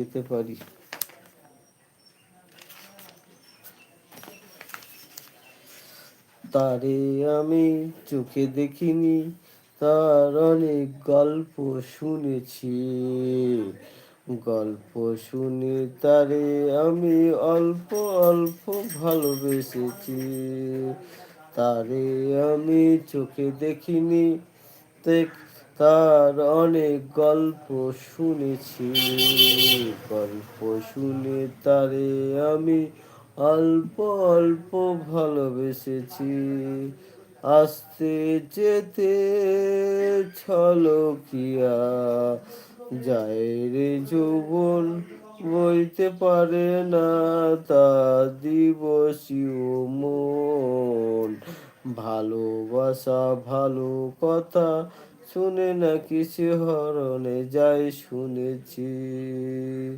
যেতে পারি। তারে আমি চোখে দেখিনি, তার অনেক গল্প শুনেছি। গল্প শুনে তারে আমি অল্প অল্প ভালোবেসেছি। তারে আমি চোখে দেখিনি, তার অনেক গল্প শুনেছি। গল্প শুনে তারে আমি অল্প অল্প ভালোবেসেছি। আসতে যেতে ছলকিয়া যায় রে যৌবন, বইতে পারে না তা দিবসীয় মন। ভালোবাসা ভালো কথা শুনে না কিছু হরণে যায় শুনেছি।